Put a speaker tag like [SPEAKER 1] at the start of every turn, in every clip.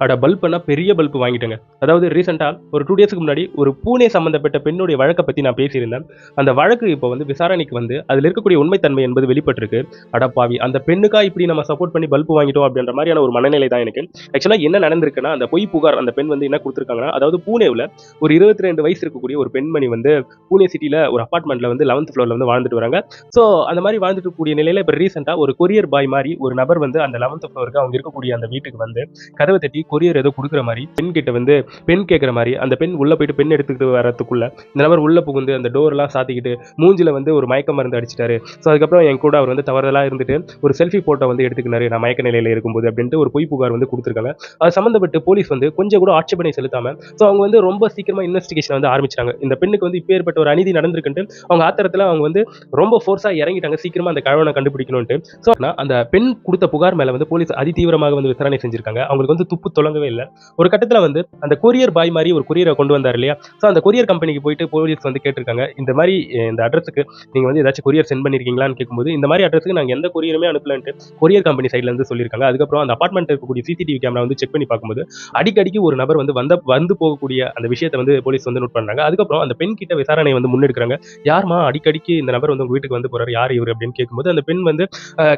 [SPEAKER 1] அட பல்ப்னா பெரிய பல்ப் வாங்கிட்டேங்க. அதாவது ரீசென்ட்டா ஒரு 2 டேஸ்க்கு முன்னாடி ஒரு பூனே சம்மந்தப்பட்ட பெண்ணுடைய வழக்க பத்தி நான் பேசியிருந்தேன். அந்த வழக்கு இப்போ வந்து விசாரணைக்கு வந்து அதில இருக்கக்கூடிய உண்மைத்தன்மை என்பது வெளிப்பட்டிருக்கு. அடப்பாவி! அந்த பெண்ணுக்கா இப்படி நம்ம சப்போர்ட் பண்ணி பல்ப் வாங்கிட்டோம் அப்படின்ற மாரியான ஒரு மனநிலை தான் எனக்கு. ஆக்சுவலா என்ன நடந்திருக்குன்னா, அந்த பொய் புகார் அந்த பெண் வந்து என்ன குடுத்துருக்காங்கன்னா, அதாவது பூனேவுல ஒரு 22 வயசு இருக்கக்கூடிய ஒரு பெண்மணி வந்து பூனே சிட்டில ஒரு அபார்ட்மெண்ட்ல வந்து 11த் ஃப்ளோர்ல வந்து வாழ்ந்துட்டு வராங்க. ஸோ அந்த மாரி வாழ்ந்துட்டு இருக்கக்கூடிய நிலையில இப்ப ரீசென்ட்டா ஒரு கொரியர் பாய் மாரி ஒரு நபர் வந்து அந்த 11த் ஃப்ளோருக்கு அவங்க இருக்கக்கூடிய அந்த வீட்டுக்கு வந்து கதவை தட்டி கொரியர் ஏதோ குடுக்குற மாரி, பெண் கிட்ட வந்து பெண் கேட்குற மாரி, அந்த பெண் உள்ள போயிட்டு பென் எடுத்துக்கிட்டு வரதுக்குள்ள, இந்த நபர் உள்ள புகுந்து அந்த டோர்லாம் சாத்திக்கிட்டு, மூஞ்சில வந்து ஒரு மயக்க மருந்து அடிச்சுட்டாரு. ஸோ அதுக்கப்புறம் என் கூட அவர் வந்து தவறுதலா இருந்துட்டு, ஒரு செல்ஃபி ஃபோட்டோ வந்து எடுத்துக்கினாரு. நான் மயக்க நிலையில இருக்கும்போது அப்படின்ட்டு ஒரு பொய் புகார் வந்து குடுத்துருக்காங்க. அது சம்மந்தப்பட்டு போலீஸ் வந்து கொஞ்சம் கூட ஆட்சேபனை செலுத்தாம, ஸோ அவங்க வந்து ரொம்ப சீக்கிரமா இன்வெஸ்டிகேஷன் வந்து ஆரம்பிச்சுட்டாங்க. இந்த பெண்ணுக்கு வந்து இப்பேற்பட்ட ஒரு அநீதி நடந்திருக்குன்ட்டு, அவங்க ஆத்திரத்துல அவங்க வந்து ரொம்ப ஃபோர்ஸா இறங்கிட்டாங்க. சீக்கிரமா அந்த கழவன கண்டுபிடிக்கணுன்ட்டு. ஸோ அந்த பெண் குடுத்த புகார் மேல வந்து போலீஸ் அதிதீவிரமாக வந்து விசாரணை செஞ்சிருக்காங்க. அவங்களுக்கு வந்து துப்பு தொடங்கவே இல்ல. ஒரு கட்டத்துல வந்து அந்த கொரியர் பாய் மாரி ஒரு கொரியர கொண்டு வந்தாரு இல்லையா? ஸோ அந்த கொரியர் கம்பெனிக்கு போயிட்டு போலீஸ் வந்து கேட்டிருக்காங்க. இந்த மாரி இந்த அட்ரஸ்க்கு நீங்க வந்து ஏதாச்சும் கொரியர் சென்ட் பண்ணியிருக்கீங்களான்னு கேட்கும்போது, இந்த மாரி அட்ரஸ்க்கு நாங்க எந்த கொரியருமே அனுப்பலன்ட்டு கொரியர் கம்பெனி சைட்ல இருந்து சொல்லியிருக்காங்க. அதுக்கப்புறம் அந்த அபார்ட்மெண்ட்ல இருக்கக்கூடிய சிசிடிவி கேமரா வந்து செக் பண்ணி பார்க்கும்போது, அடிக்கடிக்கு ஒரு நபர் வந்து வந்து போகக்கூடிய அந்த விஷயத்த வந்து போலீஸ் வந்து நோட் பண்றாங்க. அதுக்கப்புறம் அந்த பெண் கிட்ட விசாரணை வந்து முன்னெடுக்கிறாங்க. யாரும்மா அடிக்கடிக்கு இந்த நபர் வந்து உங்க வீட்டுக்கு வந்து போறாரு? யார் இவரு? அப்படின்னு கேட்கும்போது, அந்த பெண் வந்து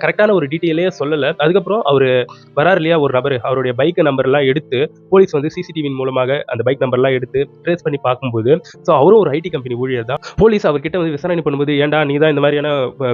[SPEAKER 1] கரெக்ட்டான ஒரு டீட்டெயிலே சொல்லல. அதுக்கப்புறம் அவரு வராரு இல்லையா ஒரு நபரு, அவருடைய பைக் நம்பர்லாம் எடுத்து போலீஸ் வந்து சிசிடிவியின் மூலமாக அந்த பைக் நம்பர்லாம் எடுத்து ட்ரேஸ் பண்ணி பார்க்கும்போது, ஸோ அவரும் ஒரு ஐடி கம்பெனி ஊழியர் தான். போலீஸ் அவர்கிட்ட வந்து விசாரணை பண்ணும்போது, "ஏன்டா நீ தான் இந்த மாதிரியான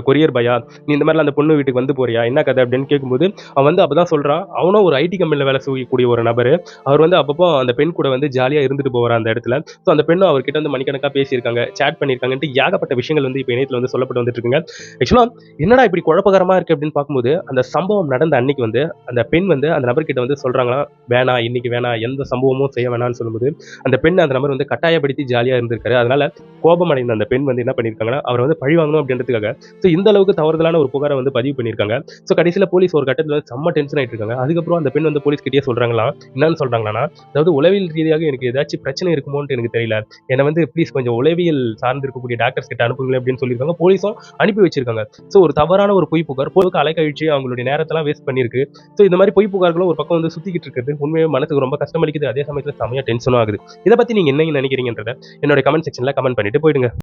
[SPEAKER 1] கொரியர் பாயா? நீ இந்த மாதிரிலாம் அந்த பொண்ணு வீட்டுக்கு வந்து போறியா? என்ன கதை?" அப்படின்னு கேட்கும்போது, அவன் வந்து அப்பதான் சொல்றான். அவனும் ஒரு ஐடி கம்பெனில வேலை செய்யக்கூடிய ஒரு நபரு. அவர் வந்து அப்பப்போ அந்த பெண் கூட வந்து ஜாலியா இருந்துட்டு போவாராம் அந்த இடத்துல. ஸோ அந்த பெண்ணும் அவர்கிட்ட வந்து மணிக்கணக்கா பேசியிருக்காங்க, சேட் பண்ணியிருக்காங்கன்ட்டு ஏகப்பட்ட விஷயங்கள் வந்து இப்ப இணையத்துல வந்து சொல்லப்பட்டு வந்துட்டு இருக்குங்க. ஆக்சுவலா என்னடா இப்படி குழப்பகரமா இருக்கு அப்படின்னு பார்க்கும்போது, அந்த சம்பவம் நடந்த அன்னைக்கு வந்து அந்த பெண் வந்து அந்த நபர்கிட்ட வந்து சொல்றாங்களாம், "வேணாம், இன்னைக்கு வேணாம், எந்த சம்பவமும் செய்ய வேணாம்னு" சொல்லும்போது, அந்த பெண் அந்த நபர் வந்து கட்டாயப்படுத்தி ஜாலியா இருந்திருக்காரு. அதனால கோபம் அடைந்த அந்த பெண் வந்து என்ன பண்ணியிருக்காங்கன்னா, அவர வந்து பழி வாங்கணும் அப்படின்றதுக்காக, ஸோ இந்த அளவுக்கு தவறுதலான ஒரு புகார வந்து பதிவு பண்ணியிருக்காங்க. ஸோ கடைசியில போலீஸ் ஒரு கட்டத்துல வந்து செம்ம டென்ஷன் ஆயிட்டு இருக்காங்க. அதுக்கப்புறம் அந்த பெண் வந்து போலீஸ் கிட்டயே சொல்றாங்களாம், என்னன்னு சொல்றாங்களான்னா, அதாவது உளவியல் ரீதியாக எனக்கு ஏதாச்சும் பிரச்சனை இருக்குமோன்ட்டு எனக்கு தெரியல. என்ன வந்து ப்ளீஸ் கொஞ்சம் உளவியல் சார்ந்து இருக்கக்கூடிய டாக்டர்ஸ் கிட்ட அனுப்புங்களேன் அப்படின்னு சொல்லியிருக்காங்க. போலீஸும் அனுப்பி வச்சிருக்காங்க. ஸோ ஒரு தவறான ஒரு பொய் புகார் பொழுதுக்கு அலைக்கழிச்சு அவங்களுடைய நேரத்தெல்லாம் வேஸ்ட் பண்ணியிருக்கு. ஸோ இந்த மாதிரி பொய் புகார்களும் ஒரு பக்கம் வந்து சுத்திக்கிட்டு இருக்குது. உண்மையாவே மனசுக்கு ரொம்ப கஷ்டம் அளிக்குது. அதே சமயத்துல செமையா டென்ஷனும் ஆகுது. இத பத்தி நீங்க என்ன நினைக்கிறீங்கன்றத என்னோட கமெண்ட் செக்ஷன்ல கமெண்ட் பண்ணிட்டு போயிடுங்க.